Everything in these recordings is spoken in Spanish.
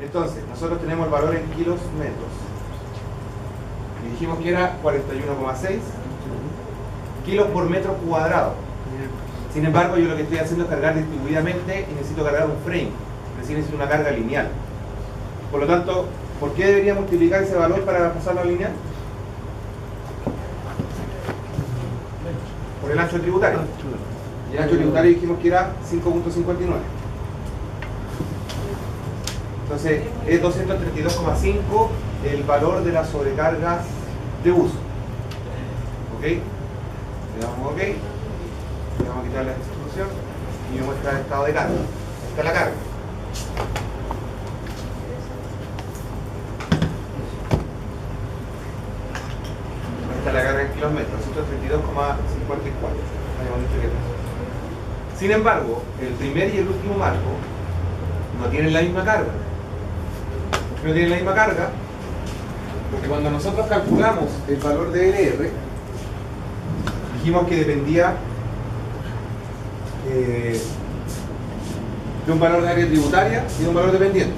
Entonces, nosotros tenemos el valor en kilos metros. Y dijimos que era 41,6 kilos por metro cuadrado. Sin embargo, yo lo que estoy haciendo es cargar distribuidamente y necesito cargar un frame. Es decir, necesito una carga lineal. Por lo tanto, ¿por qué debería multiplicar ese valor para pasarlo a lineal? Por el ancho tributario. Y el ancho tributario dijimos que era 5.59. Entonces, es 232,5 el valor de las sobrecargas de uso. ¿Ok? Le damos OK. Le vamos a quitar la distribución y me muestra el estado de carga. Esta es la carga. Esta es la carga en kilómetros, 132,54. Sin embargo, el primer y el último marco no tienen la misma carga. ¿Por qué no tienen la misma carga? Porque cuando nosotros calculamos el valor de LR, dijimos que dependía de un valor de área tributaria y de un valor dependiente.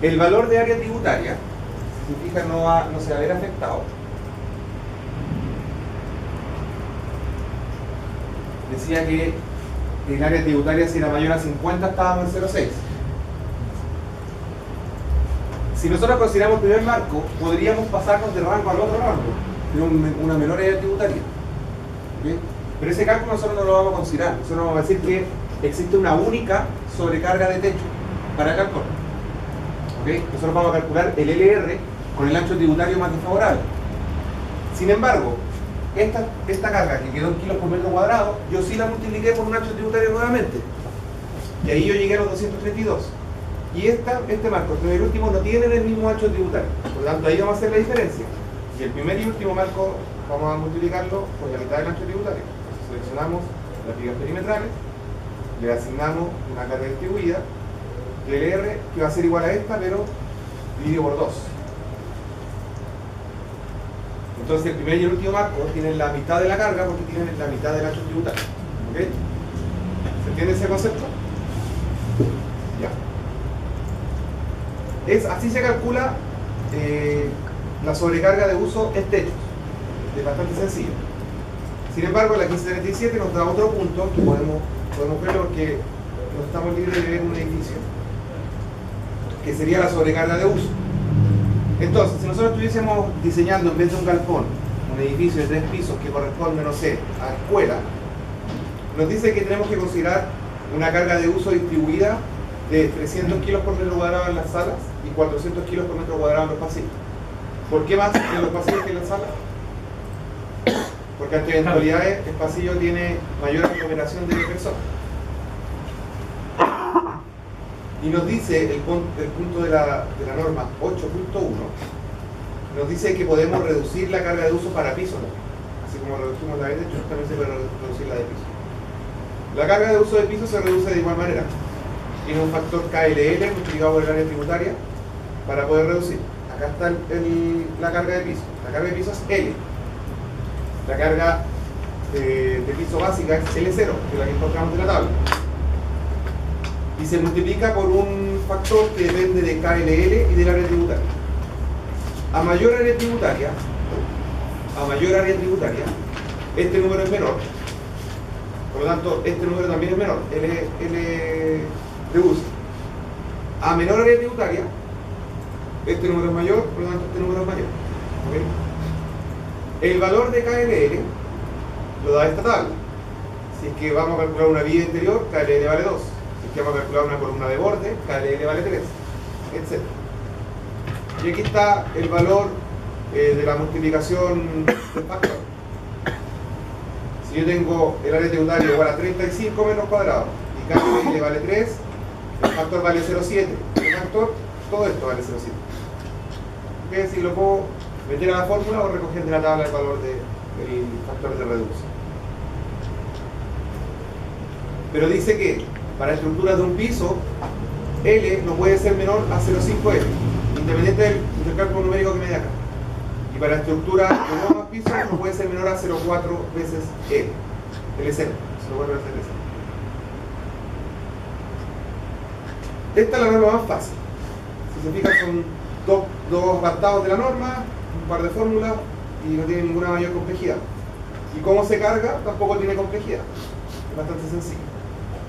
El valor de área tributaria, si se fijan, no se va a ver afectado. Decía que el área tributaria, si era mayor a 50, estábamos en 0,6. Si nosotros consideramos el primer marco, podríamos pasarnos de rango al otro rango, de una menor área tributaria. ¿Okay? Pero ese cálculo nosotros no lo vamos a considerar. Nosotros vamos a decir que existe una única sobrecarga de techo para cálculo. ¿Okay? Nosotros vamos a calcular el LR con el ancho tributario más desfavorable. Sin embargo, esta carga que quedó en kilos por metro cuadrado, yo sí la multipliqué por un ancho tributario nuevamente. Y ahí yo llegué a los 232. Y este marco, el primer y último, no tienen el mismo ancho tributario. Por lo tanto, ahí vamos a hacer la diferencia. Y el primer y último marco vamos a multiplicarlo por la mitad del ancho tributario. Entonces, seleccionamos las vigas perimetrales, le asignamos una carga distribuida, LR, que va a ser igual a esta, pero dividido por 2. Entonces el primer y el último marco tienen la mitad de la carga porque tienen la mitad del ancho tributario. ¿Ok? ¿Se entiende ese concepto? Ya. Así se calcula la sobrecarga de uso en techos. Es bastante sencillo. Sin embargo, la 1537 nos da otro punto que podemos verlo porque no estamos libres de ver un edificio, que sería la sobrecarga de uso. Entonces, si nosotros estuviésemos diseñando en vez de un galpón, un edificio de 3 pisos que corresponde, no sé, a escuela, nos dice que tenemos que considerar una carga de uso distribuida de 300 kilos por metro cuadrado en las salas y 400 kilos por metro cuadrado en los pasillos. ¿Por qué más en los pasillos que en las salas? Porque ante eventualidades el pasillo tiene mayor aglomeración de personas. Y nos dice el punto de la norma 8.1, nos dice que podemos reducir la carga de uso para piso, ¿no? Así como reducimos la de techo, también se puede reducir la de piso. La carga de uso de piso se reduce de igual manera. Tiene un factor KLL multiplicado por el área tributaria para poder reducir. Acá está la carga de piso. La carga de piso es L. La carga de piso básica es L0, que es la que encontramos en la tabla. Y se multiplica por un factor que depende de KLL y del área tributaria. A mayor área tributaria, este número es menor. Por lo tanto, este número también es menor, L de uso. A menor área tributaria, este número es mayor, por lo tanto este número es mayor. ¿Okay? El valor de KLL lo da esta tabla. Si es que vamos a calcular una viga interior, KLL vale 2. Si es que vamos a calcular una columna de borde, KLL vale 3, etc. Y aquí está el valor de la multiplicación del factor. Si yo tengo el área tributaria igual a 35 metros cuadrados y KLL vale 3, el factor vale 0,7. El factor, todo esto vale 0,7. ¿Okay? Si lo puedo meter a la fórmula o recoger de la tabla el valor del factor de reducción. Pero dice que para estructuras de un piso, L no puede ser menor a 0,5L, independiente del cálculo numérico que me dé acá. Y para estructuras de no más pisos, no puede ser menor a 0,4 veces L. L0. 0,4 veces L0. Esta es la norma más fácil. Si se fijan, son dos apartados de la norma, un par de fórmulas y no tiene ninguna mayor complejidad. Y cómo se carga tampoco tiene complejidad, es bastante sencillo.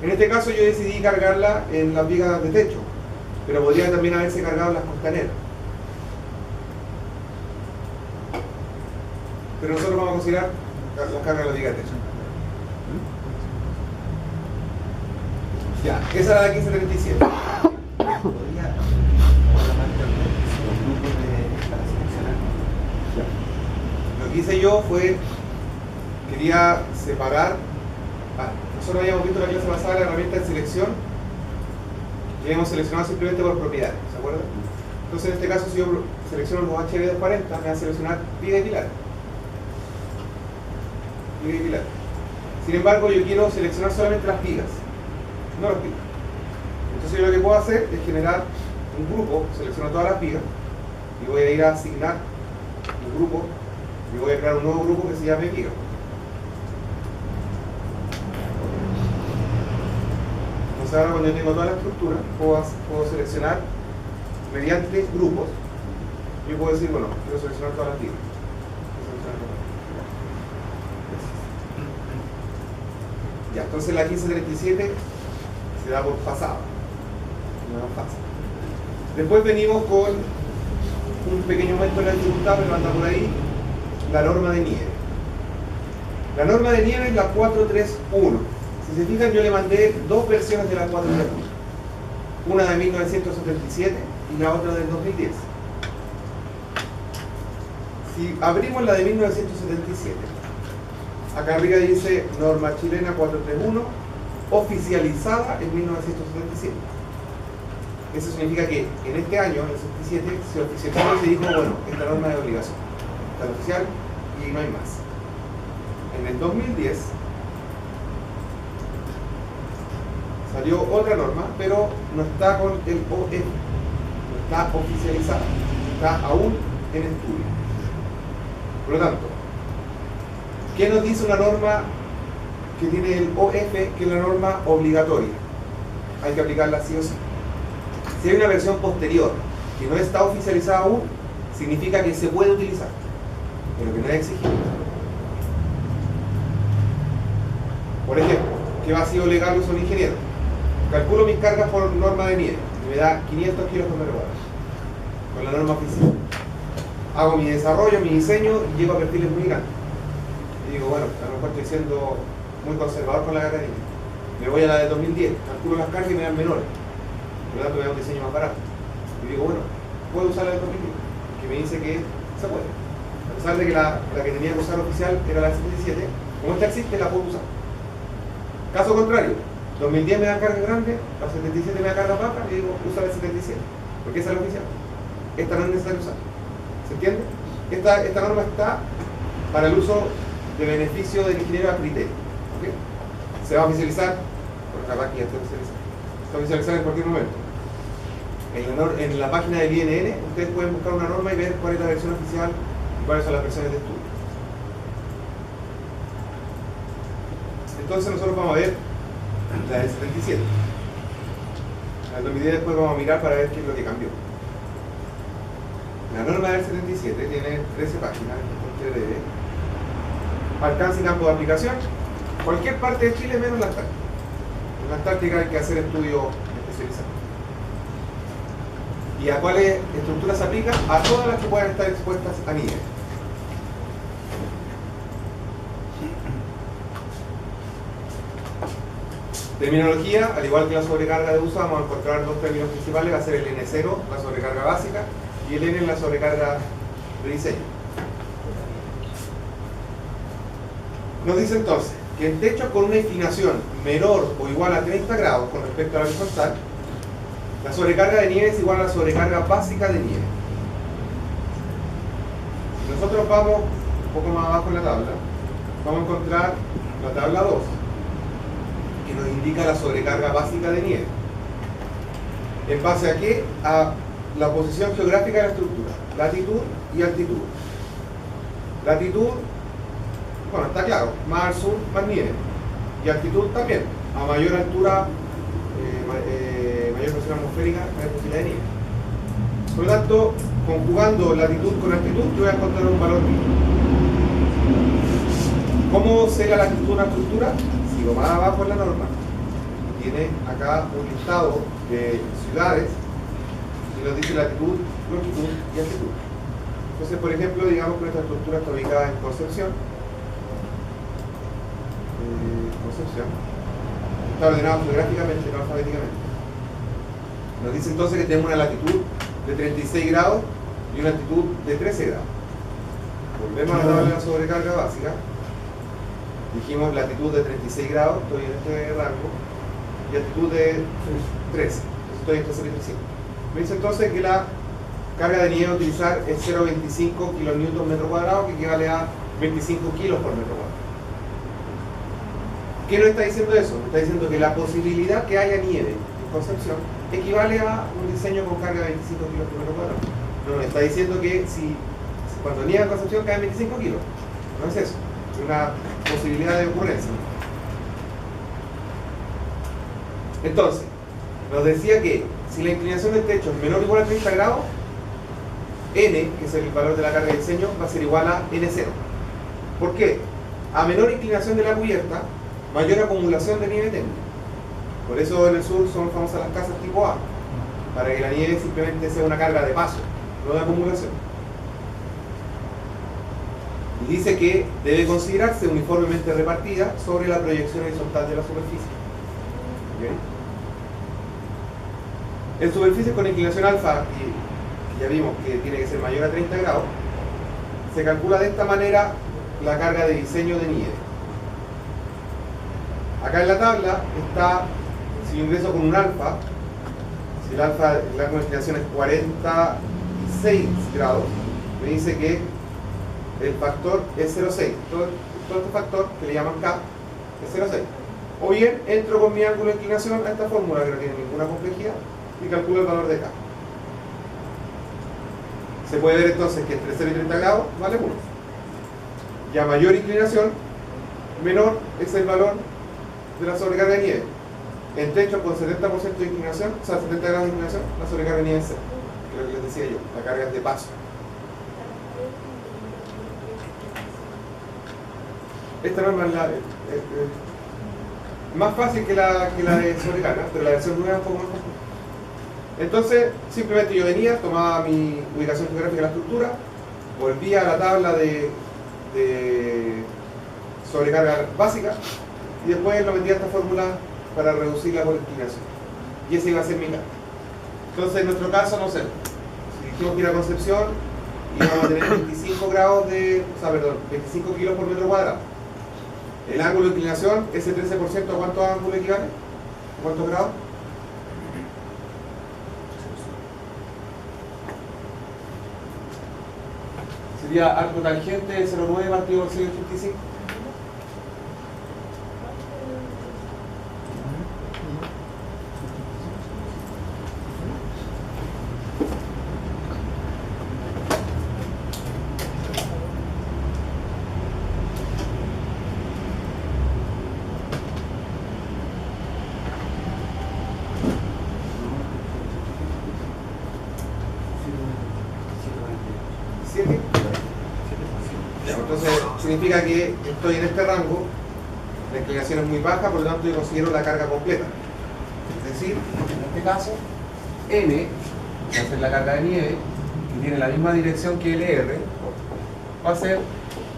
En este caso yo decidí cargarla en las vigas de techo, pero podría también haberse cargado en las costaneras. Pero nosotros vamos a considerar la carga de las vigas de techo. Ya, esa era la 1537. ¿Podría programar también los grupos para seleccionar? Lo que hice yo fue, quería separar, nosotros habíamos visto en la clase pasada la herramienta de selección, que habíamos seleccionado simplemente por propiedades, ¿se acuerdan? Entonces en este caso si yo selecciono los HB240, me va a seleccionar viga y pilar. Viga y pilar. Sin embargo, yo quiero seleccionar solamente las vigas, no los pilar. Entonces yo lo que puedo hacer es generar un grupo, selecciono todas las vigas y voy a ir a asignar un grupo y voy a crear un nuevo grupo que se llame viga. Entonces ahora cuando yo tengo toda la estructura puedo seleccionar mediante grupos. Yo puedo decir, bueno, quiero seleccionar todas las vigas. Ya, entonces la 1537 se da por pasada. No pasa. Después venimos con un pequeño aumento de la dificultad, pero anda por ahí, la norma de nieve. La norma de nieve es la 431. Si se fijan, yo le mandé dos versiones de la 431. Una de 1977 y la otra del 2010. Si abrimos la de 1977, acá arriba dice norma chilena 431, oficializada en 1977. Eso significa que en este año, en el 77, se oficializó y se dijo, bueno, esta norma es de obligación, está oficial y no hay más. En el 2010 salió otra norma, pero no está con el OF, no está oficializada, está aún en estudio. Por lo tanto, ¿qué nos dice una norma que tiene el OF, que es la norma obligatoria? Hay que aplicarla sí o sí. Si hay una versión posterior que no está oficializada aún, significa que se puede utilizar, pero que no es exigible. Por ejemplo, ¿qué vacío legal uso el ingeniero? Calculo mis cargas por norma de nieve y me da 500 kilos por metro cuadrado con la norma oficial. Hago mi desarrollo, mi diseño y llego a perfiles muy grandes. Y digo, bueno, a lo mejor estoy siendo muy conservador con la carga de nieve. Me voy a la de 2010, calculo las cargas y me dan menores. Por lo tanto, me da un diseño más barato. Y digo, bueno, puedo usar la de 2010, que me dice que se puede. A pesar de que la que tenía que usar oficial era la de 77, como esta existe, la puedo usar. Caso contrario, 2010 me da carga grande, la 77 me da carga baja, y digo, usa la 77, porque esa es la oficial. Esta no es necesaria usar. ¿Se entiende? Esta norma está para el uso de beneficio del ingeniero a criterio. ¿Okay? Se va a oficializar, por capaz que ya está oficializado. Se va a oficializar en cualquier momento. En la página del INN ustedes pueden buscar una norma y ver cuál es la versión oficial y cuáles son las versiones de estudio. Entonces nosotros vamos a ver la del 77. La del 2010 después vamos a mirar para ver qué es lo que cambió. La norma del 77 tiene 13 páginas, alcance y campo de aplicación, cualquier parte de Chile menos la Antártica. En la Antártica hay que hacer estudios especializados. ¿Y a cuáles estructuras se aplica? A todas las que puedan estar expuestas a nieve. Terminología, al igual que la sobrecarga de uso, vamos a encontrar dos términos principales, va a ser el N0, la sobrecarga básica, y el N, la sobrecarga de diseño. Nos dice entonces que en techos con una inclinación menor o igual a 30 grados con respecto a la horizontal, la sobrecarga de nieve es igual a la sobrecarga básica de nieve. Si nosotros vamos un poco más abajo en la tabla, vamos a encontrar la tabla 2, que nos indica la sobrecarga básica de nieve. ¿En base a qué? A la posición geográfica de la estructura, latitud y altitud. Latitud, bueno, está claro, más al sur, más nieve. Y altitud también, a mayor altura, mayor presión atmosférica, hay posibilidad de nieve. Por lo tanto, conjugando latitud con altitud, yo voy a encontrar un valor mínimo. ¿Cómo sé la latitud de una estructura? Sigo más abajo en la norma, tiene acá un listado de ciudades y nos dice latitud, longitud y altitud. Entonces, por ejemplo, digamos que nuestra estructura está ubicada en Concepción. Está ordenado geográficamente, no alfabéticamente. Nos dice entonces que tenemos una latitud de 36 grados y una altitud de 13 grados. Volvemos a la tabla de la sobrecarga básica. Dijimos latitud de 36 grados, estoy en este rango, y altitud de 13, estoy entre 0 y 35. Me dice entonces que la carga de nieve a utilizar es 0,25 kN metro cuadrado, que equivale a 25 kilos por metro cuadrado. ¿Qué nos está diciendo eso? Nos está diciendo que la posibilidad que haya nieve en Concepción equivale a un diseño con carga de 25 kilos por metro cuadrado. No, nos está diciendo que si cuando nieva en Concepción caen 25 kilos. No es eso, es una posibilidad de ocurrencia. Entonces, nos decía que si la inclinación del techo es menor o igual a 30 grados, N, que es el valor de la carga de diseño, va a ser igual a N0. ¿Por qué? A menor inclinación de la cubierta, mayor acumulación de nieve tengo. Por eso en el sur son famosas las casas tipo A, para que la nieve simplemente sea una carga de paso, no de acumulación. Y dice que debe considerarse uniformemente repartida sobre la proyección horizontal de la superficie. ¿Okay? En superficies con inclinación alfa, y ya vimos que tiene que ser mayor a 30 grados, se calcula de esta manera la carga de diseño de nieve. Acá en la tabla está, si yo ingreso con un alfa, si el alfa, la inclinación es 46 grados, me dice que el factor es 0,6. Todo este factor, que le llaman K, es 0,6. O bien, entro con mi ángulo de inclinación a esta fórmula, que no tiene ninguna complejidad, y calculo el valor de K. Se puede ver entonces que entre 0 y 30 grados vale 1. Y a mayor inclinación, menor es el valor de la sobrecarga de nieve. En techo con 70% de inclinación, o sea, 70 grados de inclinación, la sobrecarga de nieve es 0. Que es lo que les decía yo, la carga es de paso. Esta norma es más fácil que la de sobrecarga, pero la versión nueva es un poco más fácil. Entonces, simplemente yo venía, tomaba mi ubicación geográfica de la estructura, volvía a la tabla de sobrecarga básica y después lo metía a esta fórmula para reducirla por inclinación. Y ese iba a ser mi carga. Entonces, en nuestro caso, no sé, si dijimos que ir a Concepción, íbamos a tener 25 grados de, o sea, perdón, 25 kilos por metro cuadrado. El ángulo de inclinación, ese 13%, ¿a cuántos ángulos equivale? ¿A cuántos grados? Sería arco tangente de 0,9 partido por 6,85. Entonces significa que estoy en este rango, la inclinación es muy baja, por lo tanto yo considero la carga completa. Es decir, en este caso, N, que va a ser la carga de nieve, que tiene la misma dirección que LR, va a ser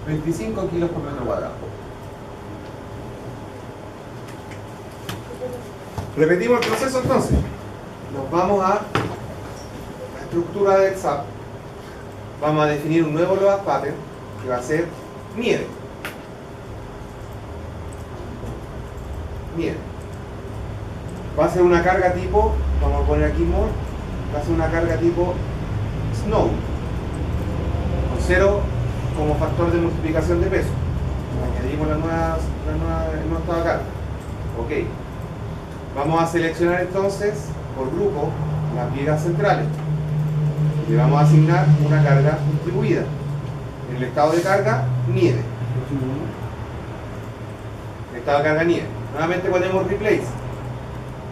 25 kilos por metro cuadrado. Repetimos el proceso entonces. Nos vamos a la estructura del SAP. Vamos a definir un nuevo load pattern que va a ser nieve. Nieve. Va a ser una carga tipo, vamos a poner aquí more, va a ser una carga tipo snow, con 0 como factor de multiplicación de peso. Añadimos el nuevo estado de carga. Ok. Vamos a seleccionar entonces por grupo las vigas centrales. Le vamos a asignar una carga distribuida. En el estado de carga, nieve. El estado de carga, nieve. Nuevamente ponemos replace.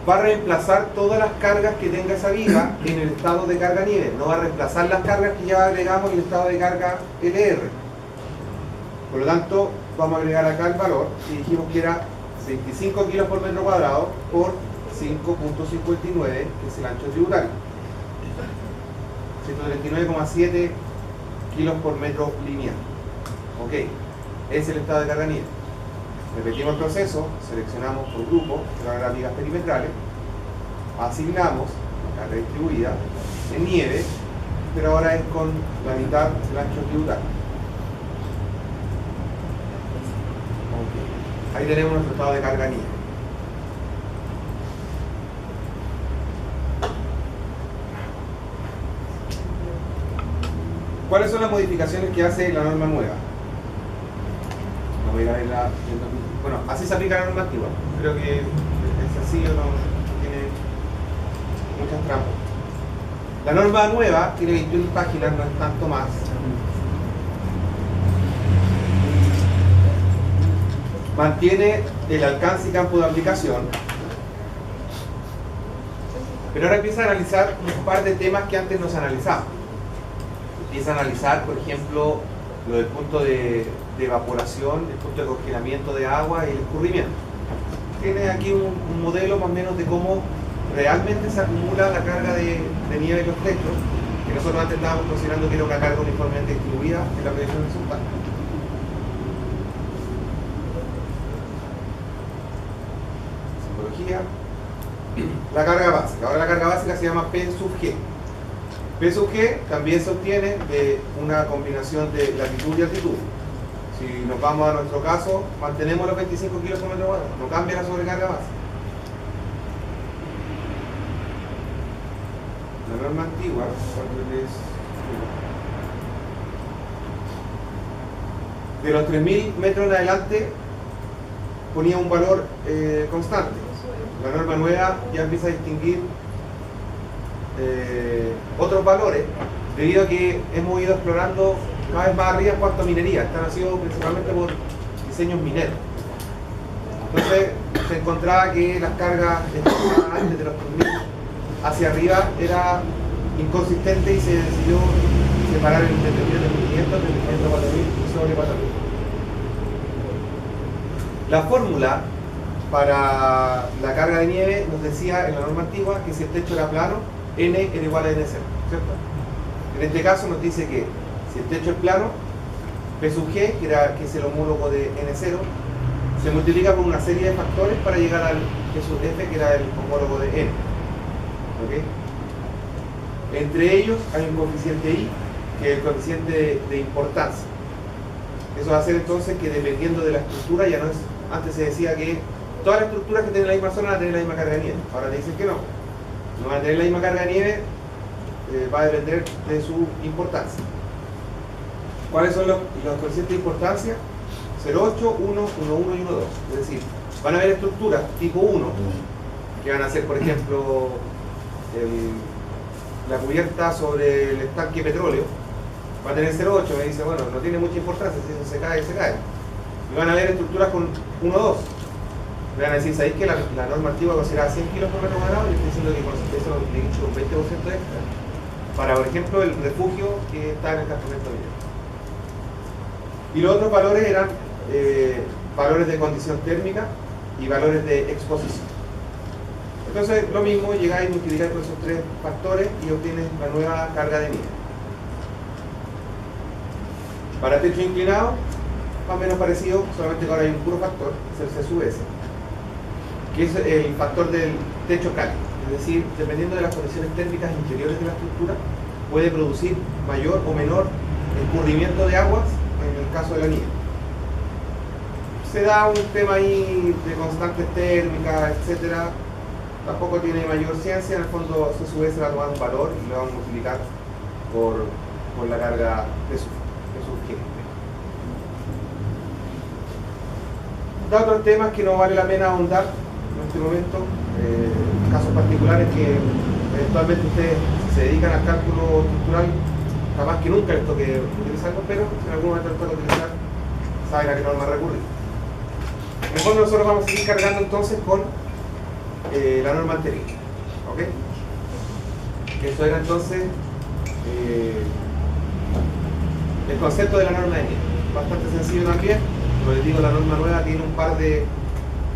va a reemplazar todas las cargas que tenga esa viga en el estado de carga nieve. No va a reemplazar las cargas que ya agregamos en el estado de carga LR. Por lo tanto, vamos a agregar acá el valor y dijimos que era 25 kilos por metro cuadrado por 5.59, que es el ancho tributario. 139,7 kilos por metro lineal. Ok, es el estado de carga nieve. Repetimos el proceso, seleccionamos por grupo las vigas perimetrales, asignamos la carga distribuida en nieve, pero ahora es con la mitad del ancho tributario. Okay. Ahí tenemos nuestro estado de carga nieve. ¿Cuáles son las modificaciones que hace la norma nueva? No voy a ver la... Bueno, así se aplica la norma antigua. Creo que es sencillo, no tiene muchas trampas. La norma nueva tiene 21 páginas, no es tanto más. Mantiene el alcance y campo de aplicación. Pero ahora empieza a analizar un par de temas que antes no se analizaban. Empieza a analizar, por ejemplo, lo del punto de evaporación, el punto de congelamiento de agua y el escurrimiento. Tiene aquí un modelo más o menos de cómo realmente se acumula la carga de nieve en los techos, que nosotros antes estábamos considerando que era una carga uniformemente distribuida en la proyección resultante. Psicología. La carga básica. Ahora la carga básica se llama P sub G. P sub G también se obtiene de una combinación de latitud y altitud. Si nos vamos a nuestro caso, mantenemos los 25 kilos por metro cuadrado, no cambia la sobrecarga básica. La norma antigua, de los 3.000 metros en adelante, ponía un valor constante. La norma nueva ya empieza a distinguir otros valores, debido a que hemos ido explorando cada vez más arriba en cuanto a minería. Están nacidos principalmente por diseños mineros. Entonces se encontraba que las cargas antes de los 3.000 hacia arriba era inconsistente y se decidió separar el 33.500 del 4.000 sobre 4.000. La fórmula para la carga de nieve nos decía en la norma antigua que si el techo era plano, N era igual a N0, ¿cierto? En este caso nos dice que si el techo es plano, P sub G, que es el homólogo de N0, se multiplica por una serie de factores para llegar al P sub F, que era el homólogo de N. ¿Okay? Entre ellos hay un coeficiente I, que es el coeficiente de importancia. Eso va a hacer entonces que dependiendo de la estructura, ya no es, antes se decía que todas las estructuras que tienen la misma zona van a tener la misma carga de nieve. Ahora te dicen que no. No van a tener la misma carga de nieve, va a depender de su importancia. ¿Cuáles son los coeficientes de importancia? 0,8, 1, 1,1 y 1,2. Es decir, van a haber estructuras tipo 1, que van a ser, por ejemplo, la cubierta sobre el estanque petróleo, va a tener 0,8, me dice, bueno, no tiene mucha importancia, si eso se cae, se cae. Y van a haber estructuras con 1,2. Me van a decir, ¿sabéis que la norma antigua consideraba 100 kilos por metro cuadrado? Y estoy diciendo que con eso le he hecho un 20% extra. Para, por ejemplo, el refugio que está en el campamento minero. Y los otros valores eran valores de condición térmica y valores de exposición. Entonces, lo mismo, llegáis y multiplicáis por esos tres factores y obtienes la nueva carga de nieve. Para techo inclinado, más o menos parecido, solamente que ahora hay un puro factor, que es el C sub S, que es el factor del techo cálido. Es decir, dependiendo de las condiciones térmicas interiores de la estructura, puede producir mayor o menor escurrimiento de aguas en el caso de la nieve. Se da un tema ahí de constantes térmicas, etcétera. Tampoco tiene mayor ciencia, en el fondo C sub S va a tomar un valor y lo vamos a multiplicar por la carga de sub G. Da otros temas que no vale la pena ahondar en este momento, casos particulares que eventualmente ustedes, si se dedican al cálculo estructural, capaz que nunca les toque utilizarlo, pero si en algún momento les toca utilizar, saben a qué norma recurrir. En el fondo nosotros vamos a seguir cargando entonces con la norma anterior. ¿Ok? Eso era entonces el concepto de la norma de nieve. Bastante sencillo también. Como les digo, la norma nueva tiene un par de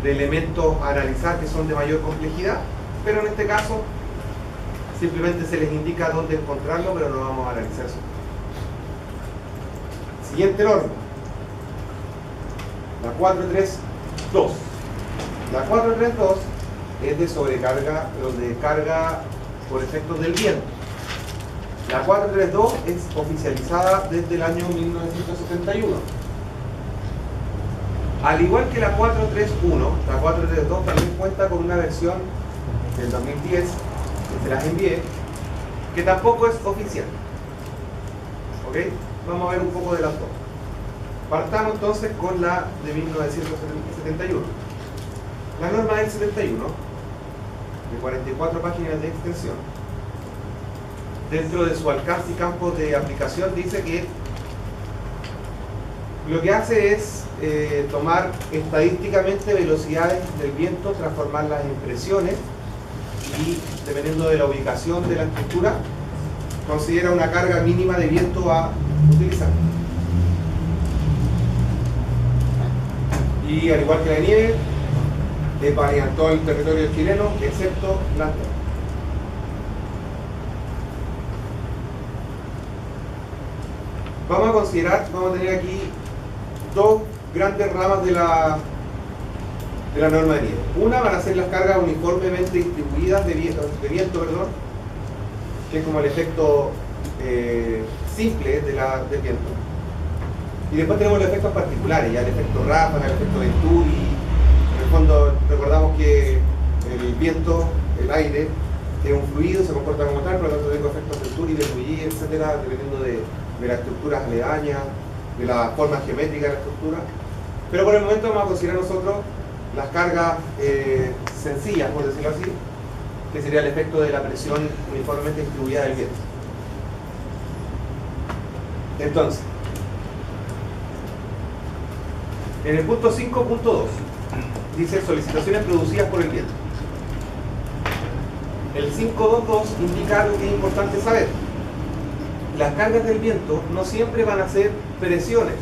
elementos a analizar que son de mayor complejidad, pero en este caso simplemente se les indica dónde encontrarlo, pero no vamos a analizar eso. Siguiente norma, la 432. La 432 es de sobrecarga o de carga por efectos del viento. La 432 es oficializada desde el año 1971. Al igual que la 431, la 432 también cuenta con una versión del 2010, que se las envié, que tampoco es oficial. ¿Ok? Vamos a ver un poco de las dos. Partamos entonces con la de 1971. La norma del 71, de 44 páginas de extensión, dentro de su alcance y campo de aplicación dice que lo que hace es tomar estadísticamente velocidades del viento, transformarlas en presiones y, dependiendo de la ubicación de la estructura, considera una carga mínima de viento a utilizar. Y al igual que la nieve, es válida en todo el territorio chileno, excepto la Antártida. Vamos a tener aquí dos grandes ramas de la norma de nieve. Una van a ser las cargas uniformemente distribuidas de viento, que es como el efecto simple del viento. Y después tenemos los efectos particulares, ya el efecto ráfaga, el efecto Venturi. En el fondo recordamos que el viento, el aire, es un fluido, se comporta como tal, por lo tanto tengo efectos Venturi, Venturi, etcétera, dependiendo de las estructuras aledañas, de la forma geométrica de la estructura. Pero por el momento vamos a considerar nosotros las cargas sencillas, por decirlo así, que sería el efecto de la presión uniformemente distribuida del viento. Entonces, en el punto 5.2 dice solicitaciones producidas por el viento. El 5.2.2 indica algo que es importante saber. Las cargas del viento no siempre van a ser presiones,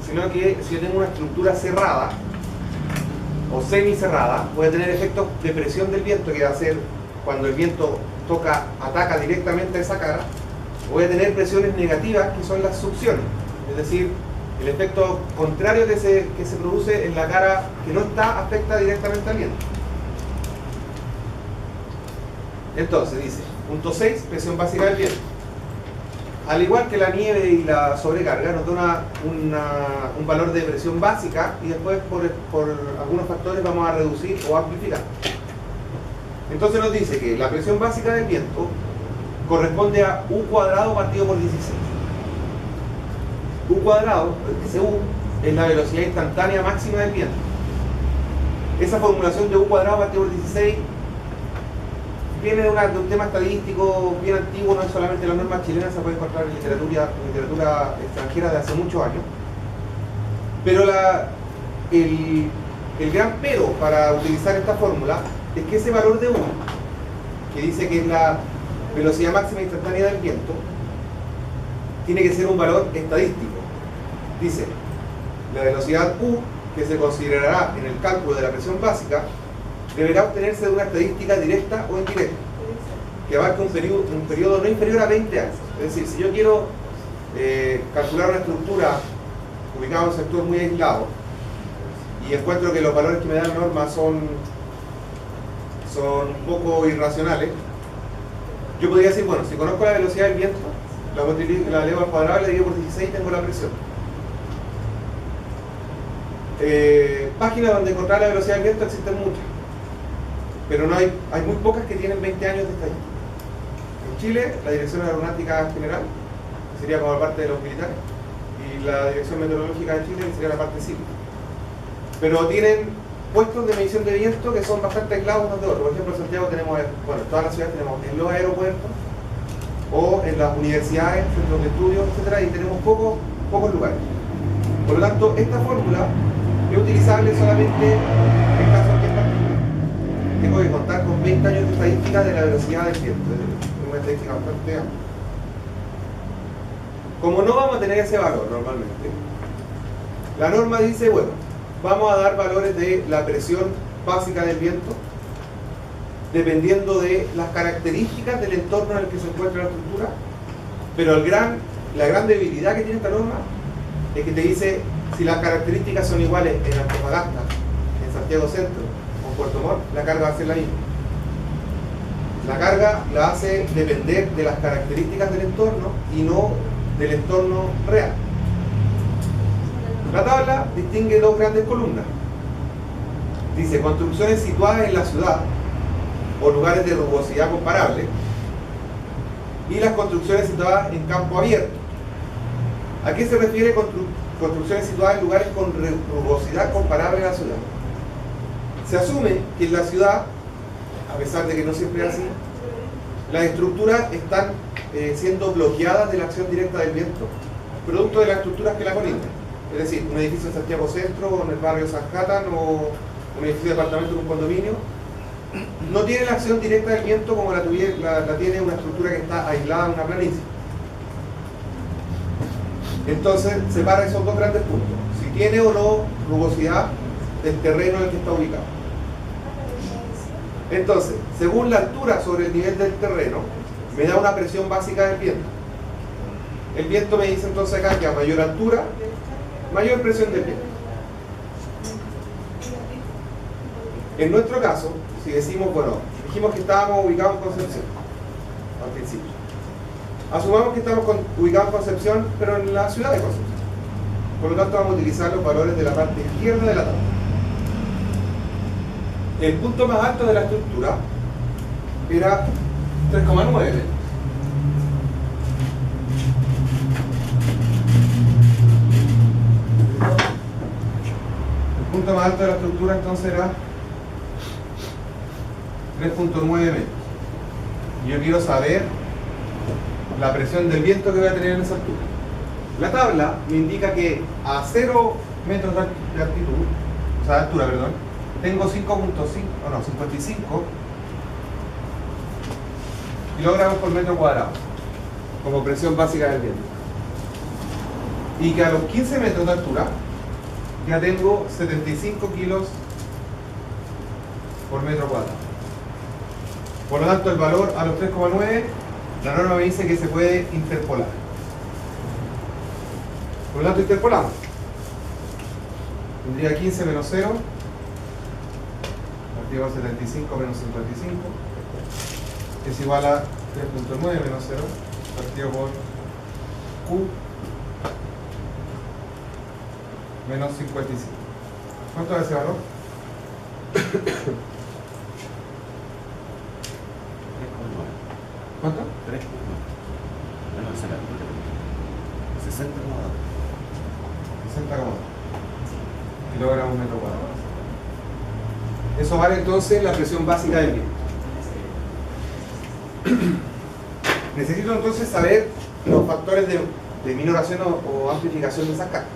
sino que si yo tengo una estructura cerrada o semicerrada, voy a tener efectos de presión del viento, que va a ser cuando el viento ataca directamente a esa cara. Voy a tener presiones negativas, que son las succiones, es decir, el efecto contrario que se produce en la cara que no afecta directamente al viento. Entonces dice, punto 6, presión básica del viento. Al igual que la nieve y la sobrecarga, nos da un valor de presión básica y después por algunos factores vamos a reducir o amplificar. Entonces nos dice que la presión básica del viento corresponde a U cuadrado partido por 16. U cuadrado, ese U, es la velocidad instantánea máxima del viento. Esa formulación de U cuadrado partido por 16 viene de un tema estadístico bien antiguo, no es solamente la norma chilena, se puede encontrar en literatura extranjera de hace muchos años. Pero el gran pero para utilizar esta fórmula es que ese valor de U, que dice que es la velocidad máxima instantánea del viento, tiene que ser un valor estadístico. Dice, la velocidad U, que se considerará en el cálculo de la presión básica, deberá obtenerse de una estadística directa o indirecta, que abarque un periodo no inferior a 20 años. Es decir, si yo quiero calcular una estructura ubicada en un sector muy aislado y encuentro que los valores que me da la norma son un poco irracionales, yo podría decir, bueno, si conozco la velocidad del viento, la elevo al cuadrado, la divido por 16 y tengo la presión. Páginas donde encontrar la velocidad del viento existen muchas, pero hay muy pocas que tienen 20 años de estadística. En Chile, la Dirección Aeronáutica General, que sería como la parte de los militares, y la Dirección Meteorológica de Chile, que sería la parte civil. Pero tienen puestos de medición de viento que son bastante aislados unos de otros. Por ejemplo, en Santiago tenemos, bueno, en todas las ciudades tenemos en los aeropuertos, o en las universidades, centros de estudios, etcétera, y tenemos pocos lugares. Por lo tanto, esta fórmula es utilizable solamente en casos que es particular. tengo que contar con 20 años de estadística de la velocidad del viento. Es una estadística bastante amplia. Como no vamos a tener ese valor normalmente, la norma dice, bueno, vamos a dar valores de la presión básica del viento dependiendo de las características del entorno en el que se encuentra la estructura, pero la gran debilidad que tiene esta norma es que te dice si las características son iguales en Antofagasta, en Santiago Centro o en Puerto Montt, la carga va a ser la misma. La carga la hace depender de las características del entorno y no del entorno real. La tabla distingue dos grandes columnas. Dice construcciones situadas en la ciudad o lugares de rugosidad comparable, y las construcciones situadas en campo abierto. ¿A qué se refiere construcciones situadas en lugares con rugosidad comparable a la ciudad? Se asume que en la ciudad, a pesar de que no siempre es así, las estructuras están siendo bloqueadas de la acción directa del viento, producto de las estructuras que la colindan. Es decir, un edificio en Santiago Centro, o en el barrio Sanhattan, o un edificio de departamento en un condominio, no tiene la acción directa del viento como la tiene una estructura que está aislada en una planicie. Entonces, separa esos dos grandes puntos: si tiene o no rugosidad del terreno en el que está ubicado. Entonces, según la altura sobre el nivel del terreno, me da una presión básica del viento. El viento me dice entonces acá que a mayor altura, mayor presión del viento. En nuestro caso, si decimos, bueno, dijimos que estábamos ubicados en Concepción al principio. Asumamos que estamos ubicados en Concepción, pero en la ciudad de Concepción. Por lo tanto, vamos a utilizar los valores de la parte izquierda de la tabla. El punto más alto de la estructura era 3,9. El punto más alto de la estructura entonces era 3,9 metros. Y yo quiero saber la presión del viento que voy a tener en esa altura. La tabla me indica que a 0 metros de altitud, o sea, de altura, perdón, tengo 55 kilogramos por metro cuadrado como presión básica del viento. Y que a los 15 metros de altura ya tengo 75 kilos por metro cuadrado. Por lo tanto, el valor a los 3,9, la norma me dice que se puede interpolar. Por lo tanto, interpolamos. Tendría 15 menos 0, partido a 75 menos 55, es igual a 3,9 menos 0, partido por Q menos 55. ¿Cuánto es ese valor? 3,9. ¿Cuánto? 3,9. Bueno, esa es la altura. 60,2. 60,2 kilogramos metro cuadrado. Eso vale entonces la presión básica del viento. Necesito entonces saber los factores de minoración o amplificación de esas cargas.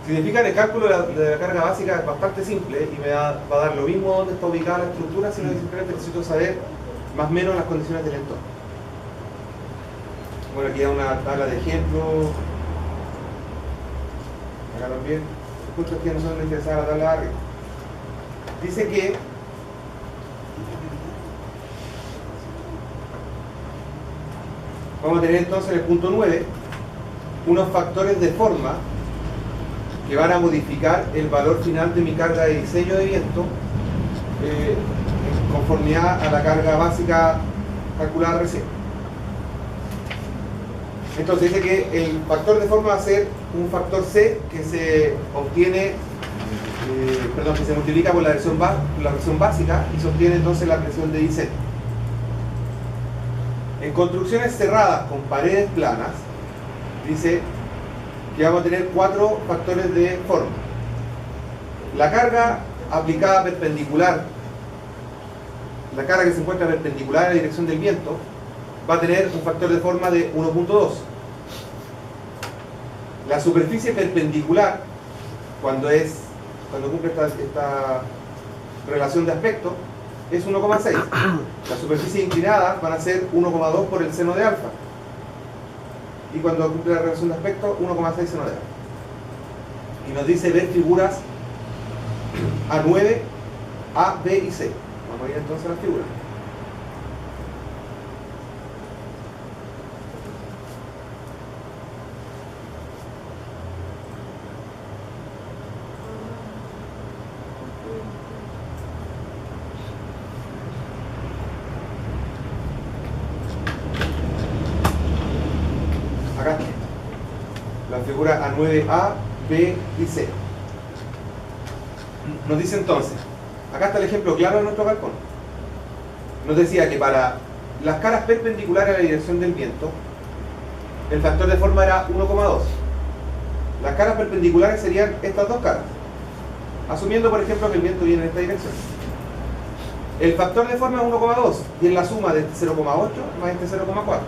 Significa que el cálculo de la carga básica es bastante simple y me va a dar lo mismo donde está ubicada la estructura, sino que simplemente necesito saber más o menos las condiciones del entorno. Bueno, aquí hay una tabla de ejemplo. Acá también. Justo aquí a nosotros nos interesaba la tabla de arriba. Dice que vamos a tener entonces en el punto 9 unos factores de forma que van a modificar el valor final de mi carga de diseño de viento en conformidad a la carga básica calculada recién. Entonces dice que el factor de forma va a ser un factor C que se obtiene, que se multiplica por la presión básica y sostiene entonces la presión de diseño. En construcciones cerradas con paredes planas, dice que vamos a tener 4 factores de forma. La carga aplicada perpendicular, la carga que se encuentra perpendicular a la dirección del viento, va a tener un factor de forma de 1.2. La superficie perpendicular, cuando cumple relación de aspecto es 1,6. Las superficies inclinadas van a ser 1,2 por el seno de alfa. Y cuando cumple la relación de aspecto, 1,6 seno de alfa. Y nos dice ver figuras A9, A, B y C. Vamos a ir entonces a las figuras. Acá está. La figura A9A, B y C. Nos dice entonces, acá está el ejemplo claro de nuestro galpón. Nos decía que para las caras perpendiculares a la dirección del viento, el factor de forma era 1,2. Las caras perpendiculares serían estas dos caras, asumiendo por ejemplo que el viento viene en esta dirección. El factor de forma es 1,2 y es la suma de este 0,8 más este 0,4.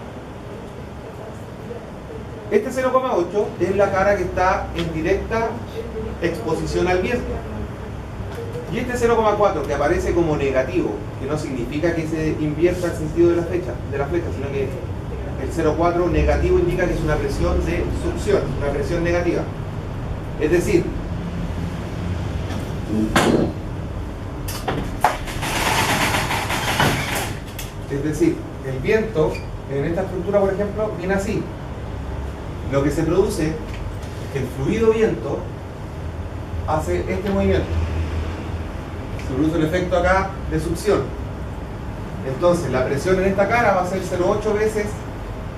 Este 0,8 es la cara que está en directa exposición al viento. Y este 0,4 que aparece como negativo, que no significa que se invierta el sentido de la flecha, sino que el 0,4 negativo indica que es una presión de succión, una presión negativa. Es decir, el viento en esta estructura, por ejemplo, viene así. Lo que se produce es que el fluido viento hace este movimiento. Se produce el efecto acá de succión. Entonces la presión en esta cara va a ser 0,8 veces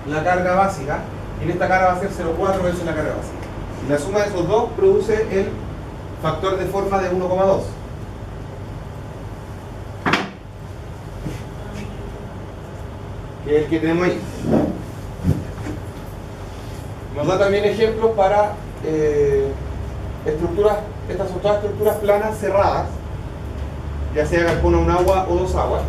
la carga básica y en esta cara va a ser 0,4 veces la carga básica. Y la suma de esos dos produce el factor de forma de 1,2. Que es el que tenemos ahí. Nos da también ejemplos para estructuras, estas son todas estructuras planas cerradas, ya sea galpón a un agua o dos aguas.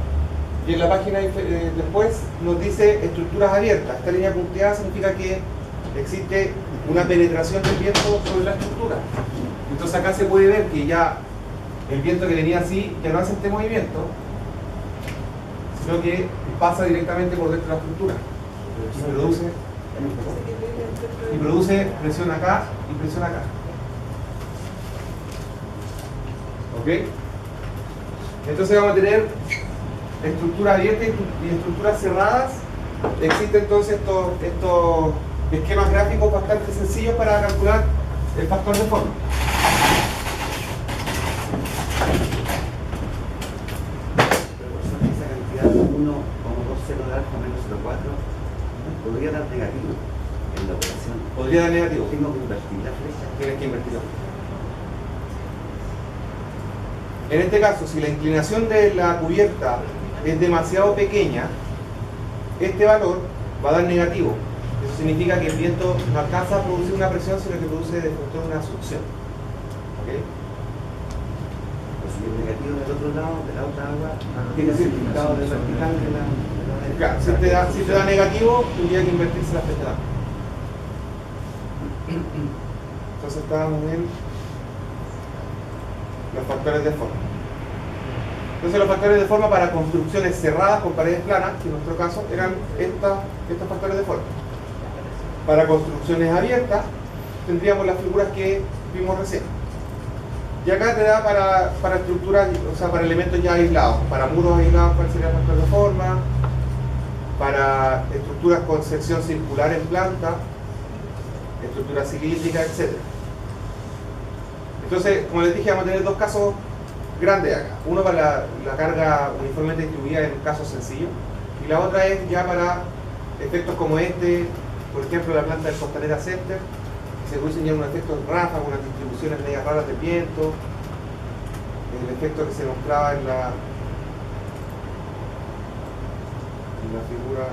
Y en la página después nos dice estructuras abiertas. Esta línea punteada significa que existe una penetración del viento sobre la estructura. Entonces acá se puede ver que ya el viento que venía así ya no hace este movimiento, sino que pasa directamente por dentro de la estructura y produce presión acá y presión acá. ¿Ok? Entonces vamos a tener estructuras abiertas y estructuras cerradas. Existen entonces estos esquemas gráficos bastante sencillos para calcular el factor de forma. Esa cantidad 1,2 de alfa menos 0,4 podría dar negativo en la operación. Podría dar negativo. Tengo que invertir la flecha. Tienes que invertir la flecha. En este caso, si la inclinación de la cubierta es demasiado pequeña, este valor va a dar negativo. Eso significa que el viento no alcanza a producir una presión, sino que produce de pronto una succión. ¿Okay? Pues si es negativo del otro lado, de la otra agua, Tiene el significado de vertical de la Claro, si te da negativo, tendría que invertirse la flecha. Entonces estábamos en los factores de forma. Entonces los factores de forma para construcciones cerradas con paredes planas, que en nuestro caso eran estos factores de forma. Para construcciones abiertas tendríamos las figuras que vimos recién. Y acá te da para estructuras, o sea, para elementos ya aislados. Para muros aislados, ¿cuál sería el factor de forma? Para estructuras con sección circular en planta, estructuras cilíndricas, etc. Entonces, como les dije, vamos a tener dos casos grandes acá. Uno para la carga uniformemente distribuida en casos sencillos, y la otra es ya para efectos como este, por ejemplo la planta del Costanera Center, que se producen ya unos efectos ráfagas, unas distribuciones medias raras del viento, el efecto que se mostraba en la figura.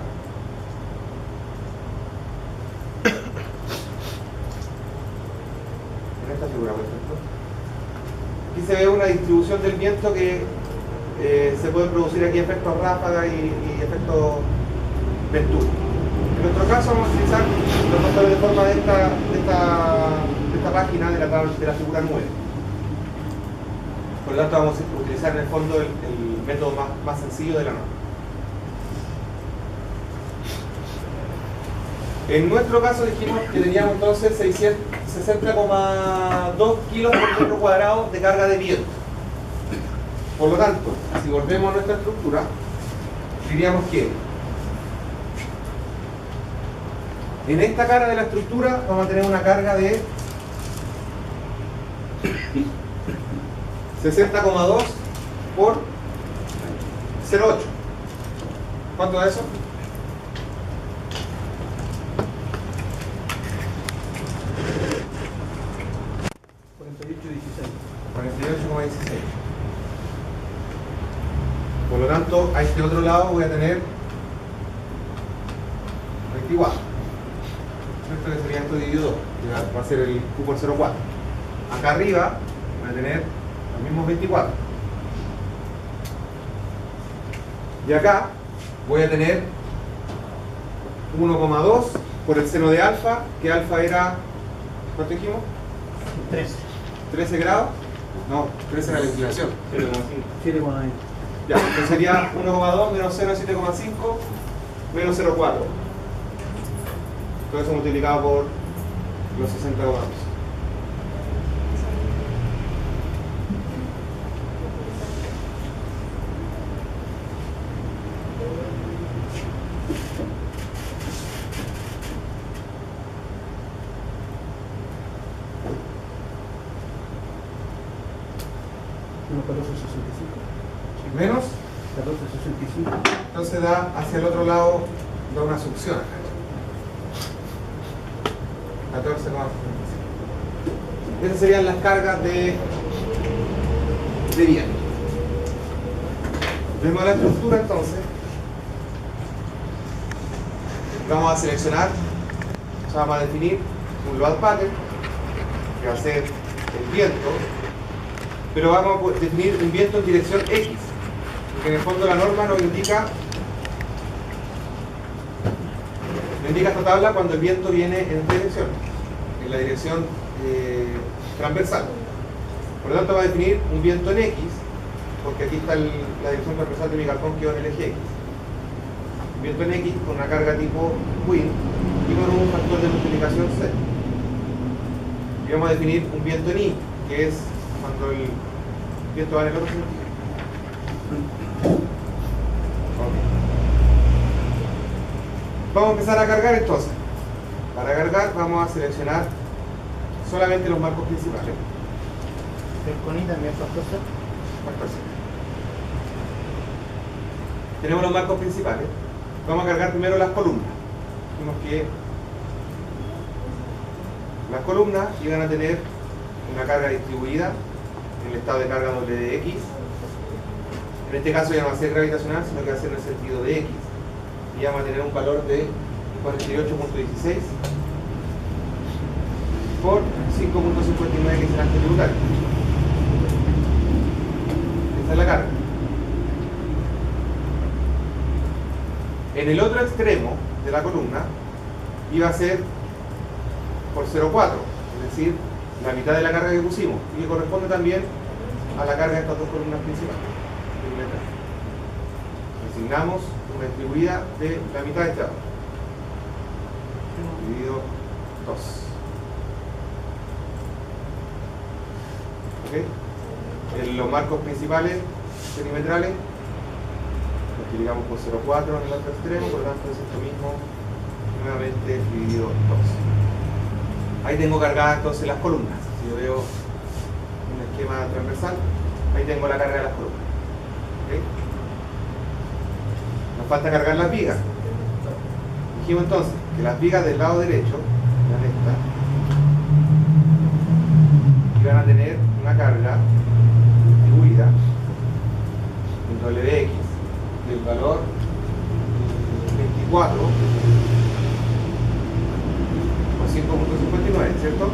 En esta figura, por ejemplo. Aquí se ve una distribución del viento que se pueden producir aquí efectos ráfagas y efectos ventura. En nuestro caso vamos a utilizar los factores de forma de esta página de la figura 9. Por lo tanto vamos a utilizar en el fondo el método más sencillo de la norma. En nuestro caso dijimos que teníamos entonces 60,2 kilos por metro cuadrado de carga de viento. Por lo tanto, si volvemos a nuestra estructura, diríamos que en esta cara de la estructura vamos a tener una carga de 60,2 por 0,8. ¿Cuánto da eso? 48,16. Por lo tanto, a este otro lado voy a tener 24. Esto que sería esto dividido 2, que va a ser el Q por 0,4. Acá arriba voy a tener los mismos 24. Y acá voy a tener 1,2 por el seno de alfa, que alfa era, ¿cuánto dijimos? 13 grados. No, 13 era la inclinación. 7,5. Ya, entonces sería 1,2 menos 0,7,5 menos 0,4. Todo eso multiplicado por los 60 grados. Menos 14,65. entonces da hacia el otro lado, da una succión acá. 14,65. Esas serían las cargas de viento. Vemos la estructura entonces. Vamos a seleccionar, o sea, vamos a definir un load pattern que va a ser el viento, pero vamos a definir un viento en dirección X. Que en el fondo la norma nos indica esta tabla cuando el viento viene en esta dirección, en la dirección transversal. Por lo tanto va a definir un viento en X, porque aquí está la dirección transversal de mi galpón que va en el eje X. Un viento en X con una carga tipo Wind y con un factor de multiplicación C. Y vamos a definir un viento en Y, que es cuando el viento va en el otro sentido. Vamos a empezar a cargar entonces. Para cargar vamos a seleccionar solamente los marcos principales. El CONI también factor C. Factor C. Tenemos los marcos principales. Vamos a cargar primero las columnas. Dijimos que las columnas iban a tener una carga distribuida en el estado de carga WX. En este caso ya no va a ser gravitacional, sino que va a ser en el sentido de X. Y vamos a tener un valor de 48,16 por 5,59 que es el ángulo tributario. Esta es la carga. En el otro extremo de la columna iba a ser por 0,4, es decir, la mitad de la carga que pusimos, y que corresponde también a la carga de estas dos columnas principales. Asignamos una distribuida de la mitad de este lado, dividido 2. ¿Okay? En los marcos principales perimetrales multiplicamos por 0,4 en el otro extremo, por lo tanto es esto mismo nuevamente dividido 2. Ahí tengo cargadas entonces las columnas. Si yo veo un esquema transversal, ahí tengo la carga de las columnas. ¿Okay? Nos falta cargar las vigas. Dijimos entonces que las vigas del lado derecho, eran estas, iban a tener una carga distribuida en WX del valor 24 por 5,59, ¿cierto?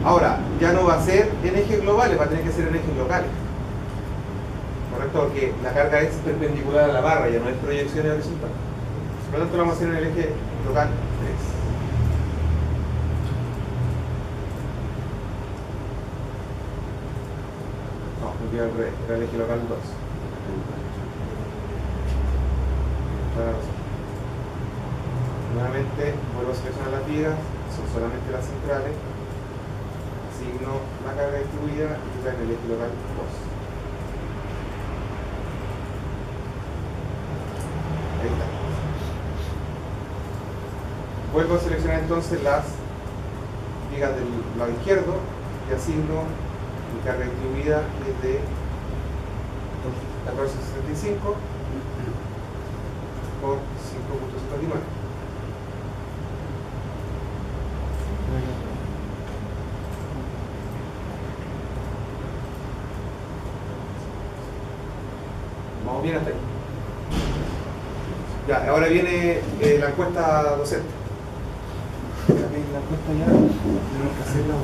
Ahora, ya no va a ser en ejes globales, va a tener que ser en ejes locales. ¿Correcto? Porque la carga es perpendicular a la barra, ya no es proyección horizontal. Por lo tanto, lo vamos a hacer en el eje local 3. No, Volvió al revés, era el eje local 2. Toda la razón. Nuevamente vuelvo a seleccionar las vigas, son solamente las centrales. Asigno la carga distribuida y en el eje local 2. Ahí está. Vuelvo a seleccionar entonces las vigas del lado izquierdo y asigno mi carga distribuida desde 1465 por 5.59. Vamos bien hasta ahí. Ya, ahora viene la encuesta docente. La encuesta ya tenemos que hacerla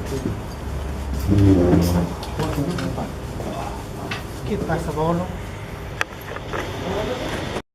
¿Qué pasa, Pablo? usted.